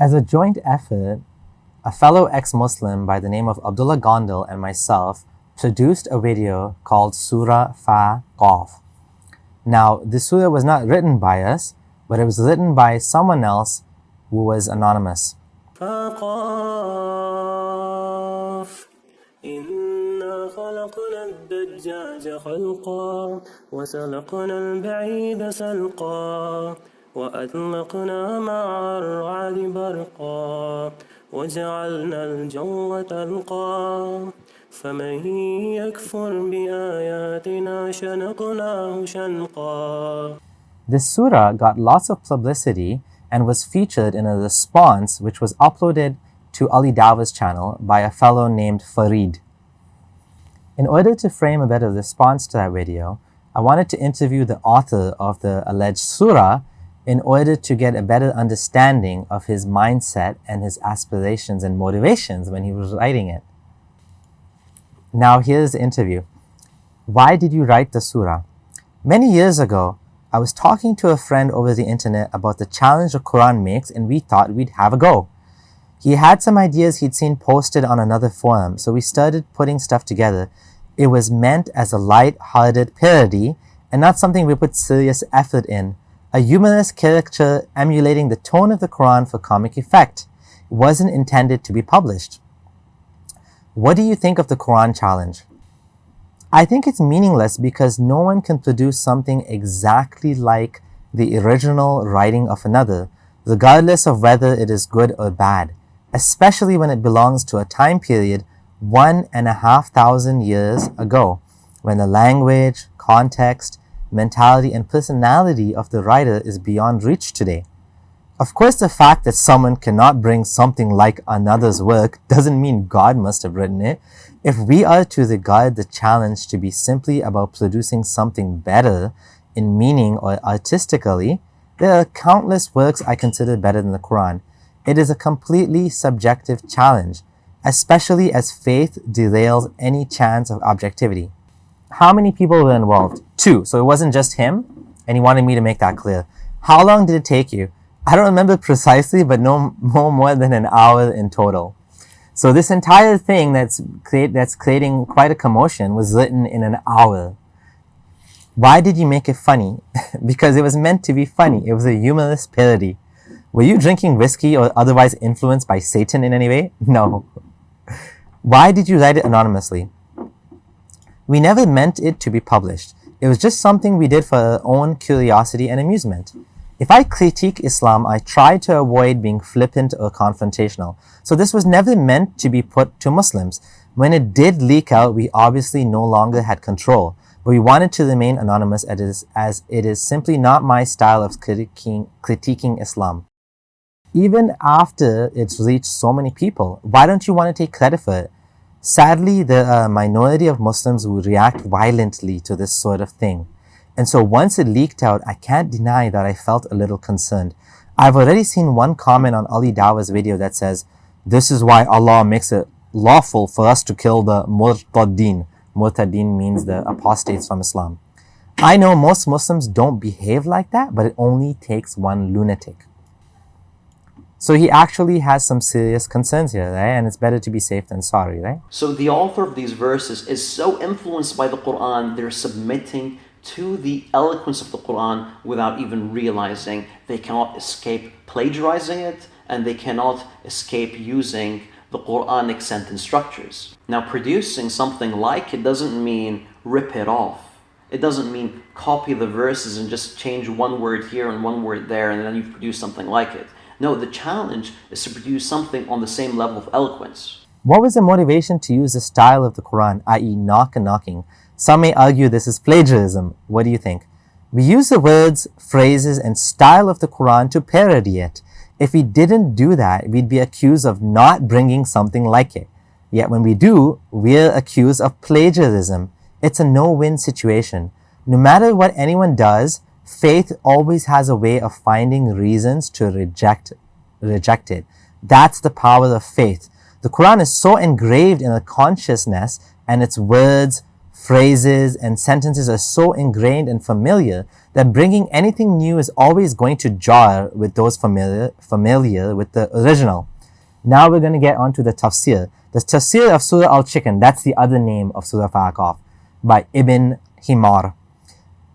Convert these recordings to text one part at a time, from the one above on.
As a joint effort, a fellow ex-Muslim by the name of Abdullah Gondal and myself produced a video called Surah Fa Qaaf. Now, this surah was not written by us, but it was written by someone else who was anonymous. إنا خلقنا الدجاج خلقا وسلقنا البعيد سلقا وأطلقنا مع الرعد برقا وجعلنا الجو تلقا فمن يكفر بآياتنا شنقناه شنقا. This surah got lots of publicity and was featured in a response which was uploaded to Ali Dawah's channel by a fellow named Farid. In order to frame a better response to that video, I wanted to interview the author of the alleged surah in order to get a better understanding of his mindset and his aspirations and motivations when he was writing it. Now here's the interview. Why did you write the surah? Many years ago, I was talking to a friend over the internet about the challenge the Quran makes, and we thought we'd have a go. He had some ideas he'd seen posted on another forum, so we started putting stuff together. It was meant as a light-hearted parody and not something we put serious effort in. A humorous caricature emulating the tone of the Quran for comic effect. It wasn't intended to be published. What do you think of the Quran challenge? I think it's meaningless because no one can produce something exactly like the original writing of another, regardless of whether it is good or bad, especially when it belongs to a time period 1,500 years ago, when the language, context, mentality, and personality of the writer is beyond reach today. Of course, the fact that someone cannot bring something like another's work doesn't mean God must have written it. If we are to regard the challenge to be simply about producing something better in meaning or artistically, there are countless works I consider better than the Quran. It is a completely subjective challenge, especially as faith derails any chance of objectivity. How many people were involved? 2, so it wasn't just him, and he wanted me to make that clear. How long did it take you? I don't remember precisely, but no more than an hour in total. So this entire thing that's creating quite a commotion was written in an hour. Why did you make it funny? Because it was meant to be funny. It was a humorous parody. Were you drinking whiskey or otherwise influenced by Satan in any way? No. Why did you write it anonymously? We never meant it to be published. It was just something we did for our own curiosity and amusement. If I critique Islam, I try to avoid being flippant or confrontational. So this was never meant to be put to Muslims. When it did leak out, we obviously no longer had control. But we wanted to remain anonymous as it is simply not my style of critiquing Islam. Even after it's reached so many people, why don't you want to take credit for it? Sadly, there are a minority of Muslims who react violently to this sort of thing. And so once it leaked out, I can't deny that I felt a little concerned. I've already seen one comment on Ali Dawah's video that says, "This is why Allah makes it lawful for us to kill the murtadeen." Murtadeen means the apostates from Islam. I know most Muslims don't behave like that, but it only takes one lunatic. So he actually has some serious concerns here, right? And it's better to be safe than sorry, right? So the author of these verses is so influenced by the Quran, they're submitting to the eloquence of the Quran without even realizing. They cannot escape plagiarizing it, and they cannot escape using the Quranic sentence structures. Now, producing something like it doesn't mean rip it off. It doesn't mean copy the verses and just change one word here and one word there and then you've produced something like it. No, the challenge is to produce something on the same level of eloquence. What was the motivation to use the style of the Quran, i.e. knock and knocking? Some may argue this is plagiarism. What do you think? We use the words, phrases, and style of the Quran to parody it. If we didn't do that, we'd be accused of not bringing something like it. Yet when we do, we're accused of plagiarism. It's a no-win situation. No matter what anyone does, faith always has a way of finding reasons to reject it. That's the power of faith. The Quran is so engraved in our consciousness, and its words, phrases, and sentences are so ingrained and familiar that bringing anything new is always going to jar with those familiar with the original. Now we're going to get on to the tafsir. The tafsir of Surah Al-Chicken, that's the other name of Surah Fa Qaaf, by Ibn Himar.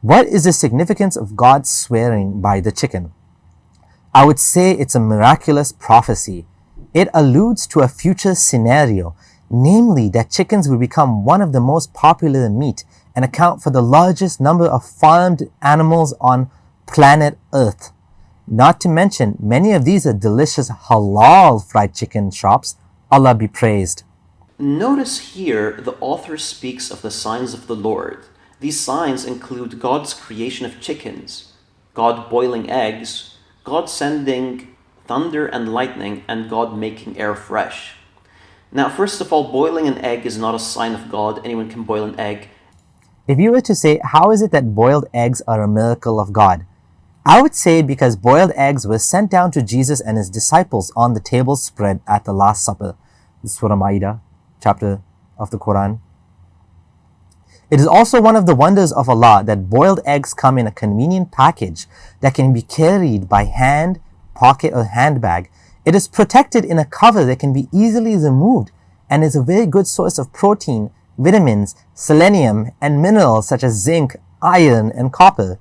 What is the significance of God swearing by the chicken? I would say it's a miraculous prophecy. It alludes to a future scenario, namely that chickens will become one of the most popular meat and account for the largest number of farmed animals on planet Earth. Not to mention, many of these are delicious halal fried chicken shops. Allah be praised. Notice here the author speaks of the signs of the Lord. These signs include God's creation of chickens, God boiling eggs, God sending thunder and lightning, and God making air fresh. Now, first of all, boiling an egg is not a sign of God. Anyone can boil an egg. If you were to say, how is it that boiled eggs are a miracle of God? I would say because boiled eggs were sent down to Jesus and his disciples on the table spread at the Last Supper. Surah Ma'idah, chapter of the Quran. It is also one of the wonders of Allah that boiled eggs come in a convenient package that can be carried by hand, pocket, or handbag. It is protected in a cover that can be easily removed and is a very good source of protein, vitamins, selenium, and minerals such as zinc, iron, and copper.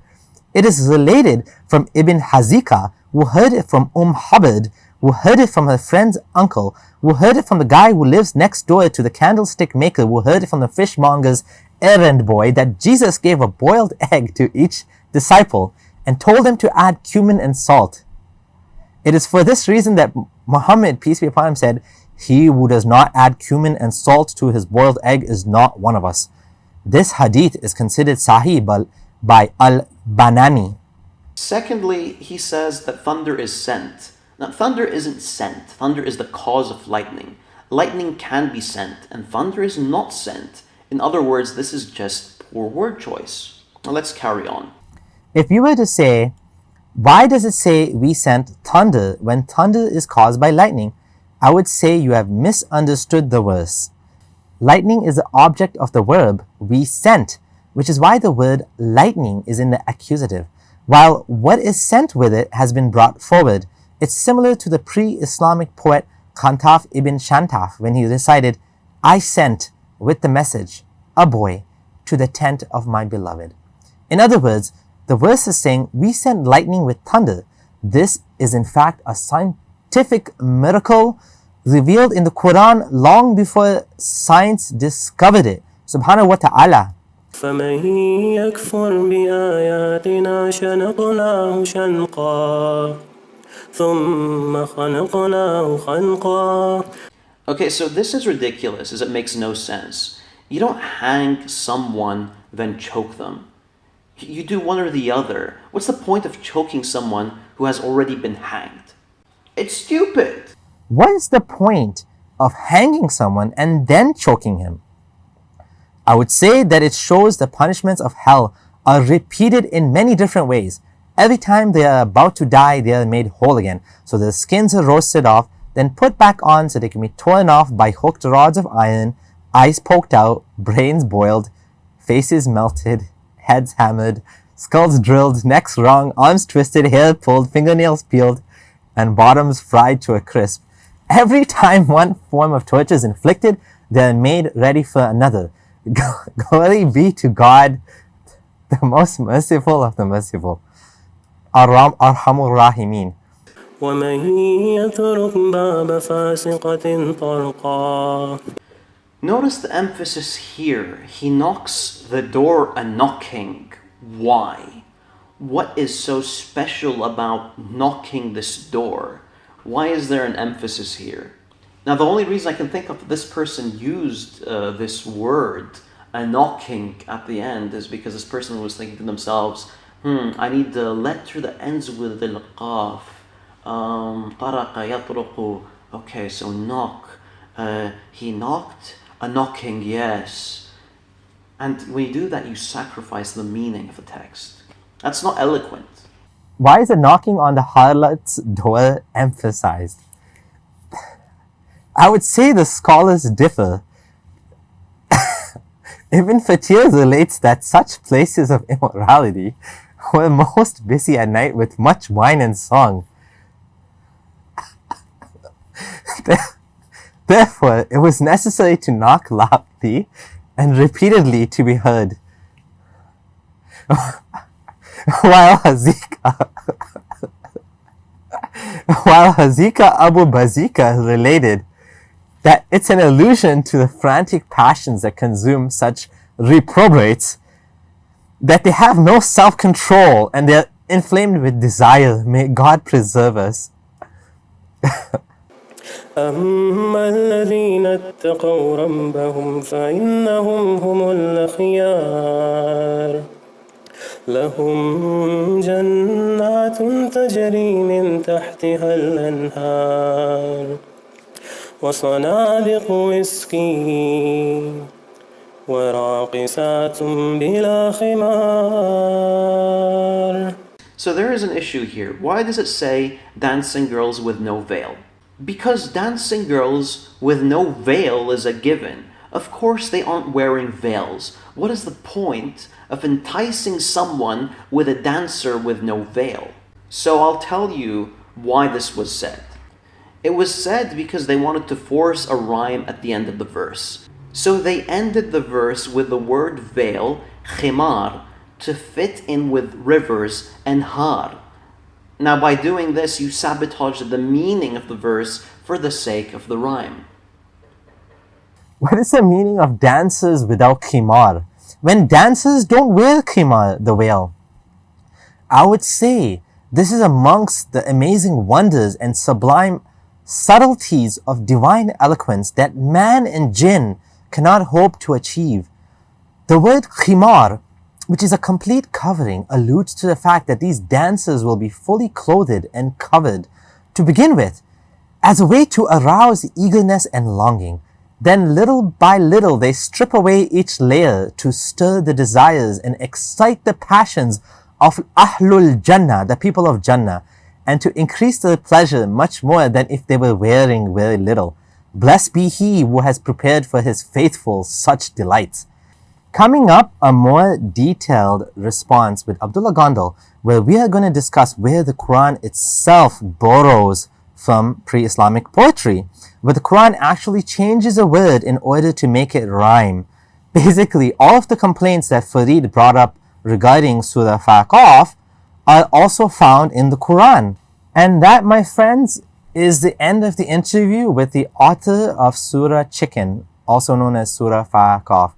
It is related from Ibn Hazika, who heard it from Hubbard, who heard it from her friend's uncle, who heard it from the guy who lives next door to the candlestick maker, who heard it from the fishmonger's errand boy, that Jesus gave a boiled egg to each disciple and told them to add cumin and salt. It is for this reason that Muhammad, peace be upon him, said, "He who does not add cumin and salt to his boiled egg is not one of us." This hadith is considered sahih by Al-Banani. Secondly, he says that thunder is sent. Now, thunder isn't sent. Thunder is the cause of lightning. Lightning can be sent, and thunder is not sent. In other words, this is just poor word choice. Now, let's carry on. If you were to say, why does it say we sent thunder when thunder is caused by lightning? I would say you have misunderstood the verse. Lightning is the object of the verb we sent, which is why the word lightning is in the accusative, while what is sent with it has been brought forward. It's similar to the pre-Islamic poet Kantaf ibn Shantaf when he recited, "I sent with the message a boy to the tent of my beloved." In other words, the verse is saying we sent lightning with thunder. This is in fact a scientific miracle revealed in the Quran long before science discovered it. Subhanahu wa ta'ala. فمن يكفر بآياتنا شنقناه شنقا ثم خلقناه خلقا. Okay, so this is ridiculous, as it makes no sense. You don't hang someone, then choke them. You do one or the other. What's the point of choking someone who has already been hanged? It's stupid. What is the point of hanging someone and then choking him? I would say that it shows the punishments of hell are repeated in many different ways. Every time they are about to die, they are made whole again. So the skins are roasted off, then put back on so they can be torn off by hooked rods of iron, eyes poked out, brains boiled, faces melted, heads hammered, skulls drilled, necks wrung, arms twisted, hair pulled, fingernails peeled, and bottoms fried to a crisp. Every time one form of torture is inflicted, they are made ready for another. Glory be to God, the most merciful of the merciful. Arhamur Rahimin. ومن يترك باب فاسقة طرقا. Notice the emphasis here. He knocks the door a knocking. Why? What is so special about knocking this door? Why is there an emphasis here? Now, the only reason I can think of this person used this word, a knocking, at the end is because this person was thinking to themselves, I need the letter that ends with al-qaf. طرق يطرق. Okay, so knock. He knocked, a knocking, yes. And when you do that, you sacrifice the meaning of the text. That's not eloquent. Why is the knocking on the harlot's door emphasized? I would say the scholars differ. Ibn Fatir relates that such places of immorality were most busy at night with much wine and song. Therefore, it was necessary to knock loudly and repeatedly to be heard. While Hazika Abu Bazika related that it's an allusion to the frantic passions that consume such reprobates, that they have no self-control and they're inflamed with desire. May God preserve us. أما الذين اتقوا ربهم فإنهم هم الأخيار لهم جنات تجري من تحتها الأنهار وصنادق مسكين وراقصات بلا خمار. So there is an issue here. Why does it say dancing girls with no veil? Because dancing girls with no veil is a given. Of course they aren't wearing veils. What is the point of enticing someone with a dancer with no veil? So I'll tell you why this was said. It was said because they wanted to force a rhyme at the end of the verse. So they ended the verse with the word veil, khimar, to fit in with rivers and har. Now by doing this, you sabotage the meaning of the verse for the sake of the rhyme. What is the meaning of dancers without khimar, when dancers don't wear khimar, the veil? I would say this is amongst the amazing wonders and sublime subtleties of divine eloquence that man and jinn cannot hope to achieve. The word khimar, which is a complete covering, alludes to the fact that these dancers will be fully clothed and covered to begin with, as a way to arouse eagerness and longing. Then little by little they strip away each layer to stir the desires and excite the passions of Ahlul Jannah, the people of Jannah, and to increase their pleasure much more than if they were wearing very little. Blessed be He who has prepared for His faithful such delights. Coming up, a more detailed response with Abdullah Gondal, where we are going to discuss where the Quran itself borrows from pre-Islamic poetry, where the Quran actually changes a word in order to make it rhyme. Basically, all of the complaints that Farid brought up regarding Surah Fa Qaaf are also found in the Quran. And that, my friends, is the end of the interview with the author of Surah Chicken, also known as Surah Fa Qaaf.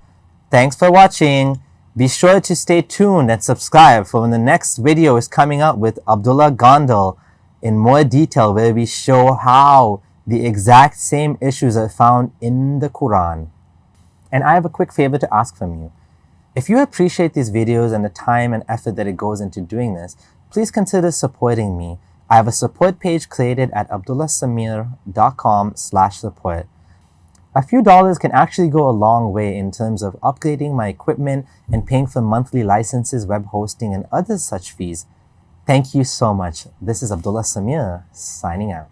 Thanks for watching. Be sure to stay tuned and subscribe for when the next video is coming out with Abdullah Gondal in more detail, where we show how the exact same issues are found in the Quran. And I have a quick favor to ask from you. If you appreciate these videos and the time and effort that it goes into doing this, please consider supporting me. I have a support page created at abdullahsamir.com/support. A few dollars can actually go a long way in terms of upgrading my equipment and paying for monthly licenses, web hosting, and other such fees. Thank you so much. This is Abdullah Samir signing out.